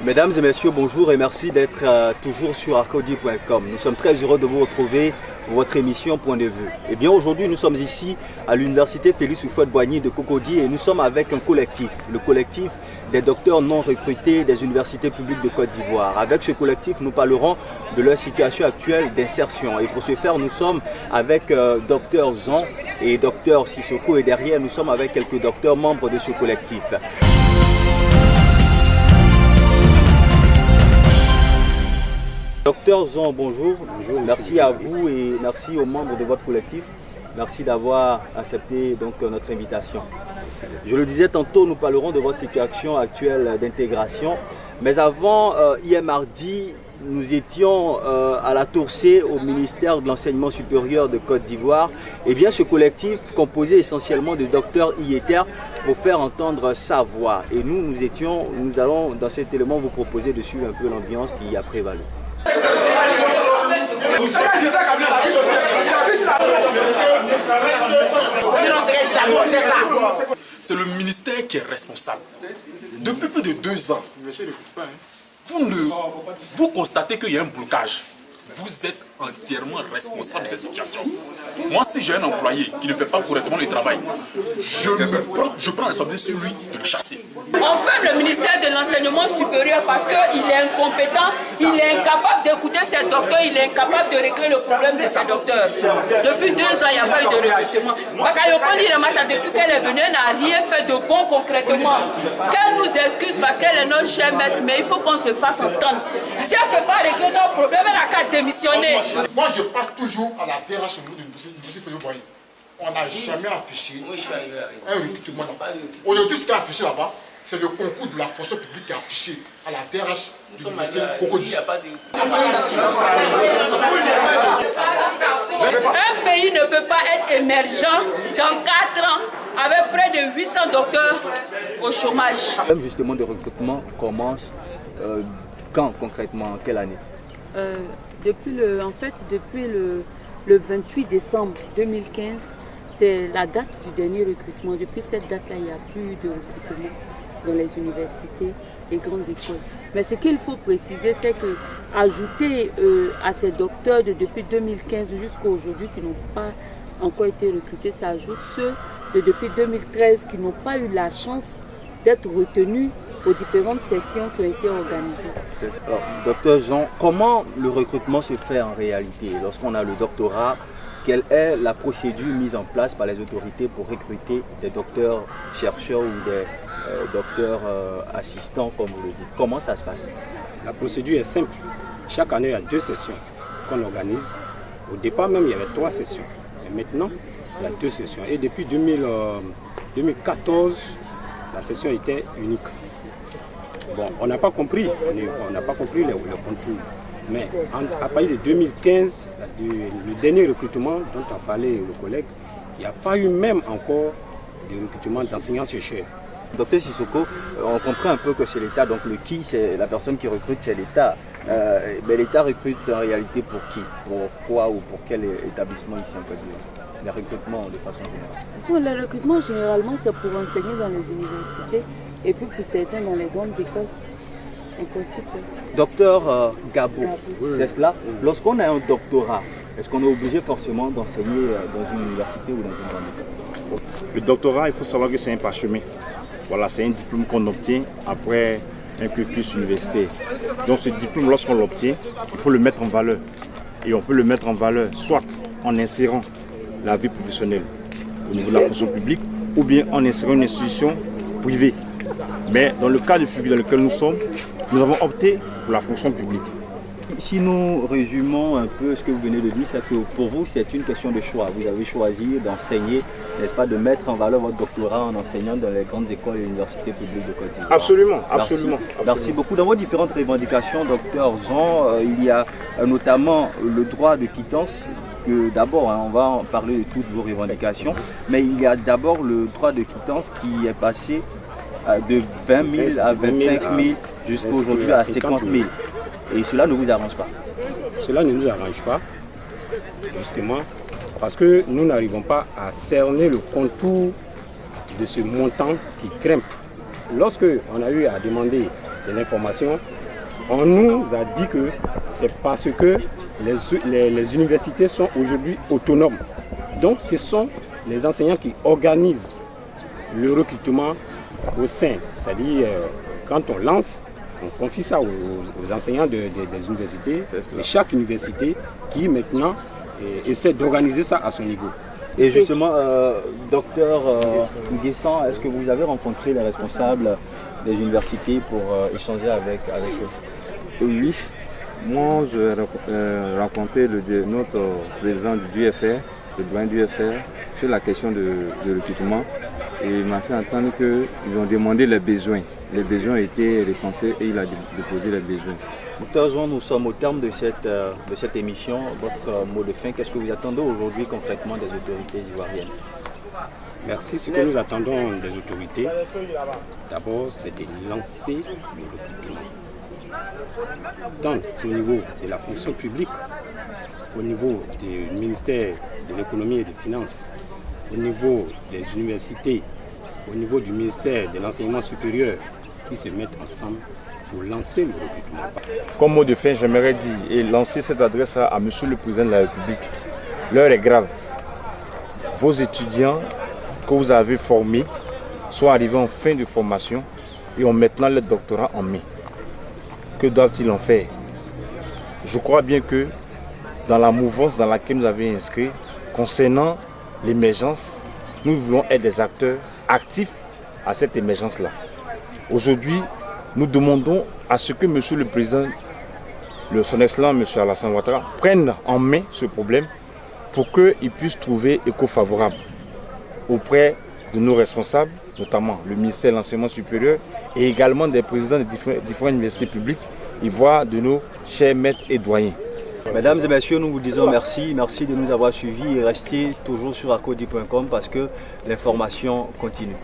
Mesdames et messieurs, bonjour et merci d'être toujours sur arcodi.com. Nous sommes très heureux de vous retrouver pour votre émission Point de vue. Et bien aujourd'hui, nous sommes ici à l'université Félix Houphouët-Boigny de Cocody et nous sommes avec un collectif, le collectif des docteurs non recrutés des universités publiques de Côte d'Ivoire. Avec ce collectif, nous parlerons de leur situation actuelle d'insertion. Et pour ce faire, nous sommes avec Dr Zon et Dr Sissoko et derrière, nous sommes avec quelques docteurs membres de ce collectif. Docteur Zon, bonjour. Bonjour. Merci à vous et merci aux membres de votre collectif. Merci d'avoir accepté donc notre invitation. Je le disais tantôt, nous parlerons de votre situation actuelle d'intégration. Mais avant, hier mardi, nous étions à la Tour C au ministère de l'Enseignement supérieur de Côte d'Ivoire. Et bien ce collectif composé essentiellement de docteurs IETER pour faire entendre sa voix. Et nous allons dans cet élément vous proposer de suivre un peu l'ambiance qui y a prévalu. C'est le ministère qui est responsable. Depuis plus de 2 ans, vous constatez qu'il y a un blocage. Vous êtes entièrement responsable de cette situation. Moi, si j'ai un employé qui ne fait pas correctement le travail, je prends la responsabilité sur lui de le chasser. On ferme le ministère de l'enseignement supérieur parce qu'il est incompétent, il est incapable d'écouter ses docteurs, il est incapable de régler le problème de ses docteurs. Depuis 2 ans, il n'y a pas eu de recrutement. Bakayoko Liramata, depuis qu'elle est venue, elle n'a rien fait de bon concrètement. Qu'elle nous excuse parce qu'elle est notre chère maître, mais il faut qu'on se fasse entendre. Si elle ne peut pas régler nos problèmes, elle n'a qu'à démissionner. Moi, je parle toujours à la DRH au niveau de l'université Félix-Boigny. On n'a jamais affiché un recrutement. Aujourd'hui, ce qui est affiché là-bas, c'est le concours de la fonction publique qui est affiché à la DRH de l'université Cocody. Un pays ne peut pas être émergent dans 4 ans avec près de 800 docteurs au chômage. Le problème justement de recrutement commence quand concrètement, quelle année? Depuis le 28 décembre 2015, c'est la date du dernier recrutement. Depuis cette date-là, il n'y a plus de recrutement dans les universités et grandes écoles. Mais ce qu'il faut préciser, c'est que ajouter à ces docteurs depuis 2015 jusqu'à aujourd'hui qui n'ont pas encore été recrutés, ça ajoute ceux de depuis 2013 qui n'ont pas eu la chance d'être retenus aux différentes sessions qui ont été organisées. Alors, docteur Jean, comment le recrutement se fait en réalité? Lorsqu'on a le doctorat, quelle est la procédure mise en place par les autorités pour recruter des docteurs chercheurs ou des docteurs assistants, comme vous le dites? Comment ça se passe? La procédure est simple. Chaque année, il y a 2 sessions qu'on organise. Au départ même, il y avait 3 sessions. Et maintenant, il y a 2 sessions. Et depuis 2014, la session était unique. Bon, on n'a pas compris, on n'a pas compris le contour. Mais à partir de 2015, le dernier recrutement dont a parlé le collègue, il n'y a pas eu même encore de recrutement d'enseignants-chercheurs. Docteur Sissoko, on comprend un peu que c'est l'État, donc le qui, c'est la personne qui recrute, c'est l'État. Mais l'État recrute en réalité pour qui? Pour quoi ou pour quel établissement ici on peut dire? Les recrutements de façon générale. Pour les recrutements, généralement, c'est pour enseigner dans les universités et puis pour certains dans les grandes écoles. Docteur Gabo, c'est cela. Lorsqu'on a un doctorat, est-ce qu'on est obligé forcément d'enseigner dans une université ou dans une grande école? Le doctorat, il faut savoir que c'est un parchemin. Voilà, c'est un diplôme qu'on obtient après un cursus universitaire. Donc ce diplôme, lorsqu'on l'obtient, il faut le mettre en valeur. Et on peut le mettre en valeur soit en insérant la vie professionnelle au niveau de la fonction publique ou bien en insérant une institution privée. Mais dans le cas de figure dans lequel nous sommes, nous avons opté pour la fonction publique. Si nous résumons un peu ce que vous venez de dire, c'est que pour vous, c'est une question de choix. Vous avez choisi d'enseigner, n'est-ce pas, de mettre en valeur votre doctorat en enseignant dans les grandes écoles et universités publiques de Côte d'Ivoire. Absolument. Merci beaucoup. Dans vos différentes revendications, docteur Zon, il y a notamment le droit de quittance. D'abord, on va en parler de toutes vos revendications, mais il y a d'abord le droit de quittance qui est passé de 20 000 à 25 000 jusqu'à aujourd'hui à 50 000. Et cela ne vous arrange pas? Cela ne nous arrange pas, justement, parce que nous n'arrivons pas à cerner le contour de ce montant qui grimpe. Lorsque on a eu à demander de l'information, on nous a dit que c'est parce que les universités sont aujourd'hui autonomes. Donc ce sont les enseignants qui organisent le recrutement au sein. C'est-à-dire, quand on lance, on confie ça aux enseignants des universités, et chaque université qui maintenant essaie d'organiser ça à son niveau. Et justement, docteur Nguessan, est-ce que vous avez rencontré les responsables des universités pour échanger avec eux? Oui, moi j'ai rencontré notre président du UFR, le doyen du UFR, sur la question de recrutement. Et il m'a fait entendre qu'ils ont demandé les besoins. Les besoins étaient recensés et il a déposé les besoins. Docteur Jean, nous sommes au terme de cette émission. Votre mot de fin, qu'est-ce que vous attendez aujourd'hui concrètement des autorités ivoiriennes? Merci. Ce que nous attendons des autorités, d'abord, c'est de lancer le recrutement. Tant au niveau de la fonction publique, au niveau du ministère de l'économie et des finances, au niveau des universités, au niveau du ministère de l'enseignement supérieur, qui se mettent ensemble pour lancer le recrutement. Comme mot de fin, j'aimerais dire et lancer cette adresse à Monsieur le Président de la République. L'heure est grave. Vos étudiants que vous avez formés sont arrivés en fin de formation et ont maintenant le doctorat en main. Que doivent-ils en faire? Je crois bien que dans la mouvance dans laquelle nous avons inscrit, concernant l'émergence, nous voulons être des acteurs actifs à cette émergence-là. Aujourd'hui, nous demandons à ce que Monsieur le Président, son Excellence M. Alassane Ouattara, prenne en main ce problème pour qu'il puisse trouver écho favorable auprès de nos responsables, notamment le ministère de l'Enseignement supérieur et également des présidents des différentes universités publiques, et voire de nos chers maîtres et doyens. Mesdames et messieurs, nous vous disons merci. Merci de nous avoir suivis et restez toujours sur acodi.com parce que l'information continue.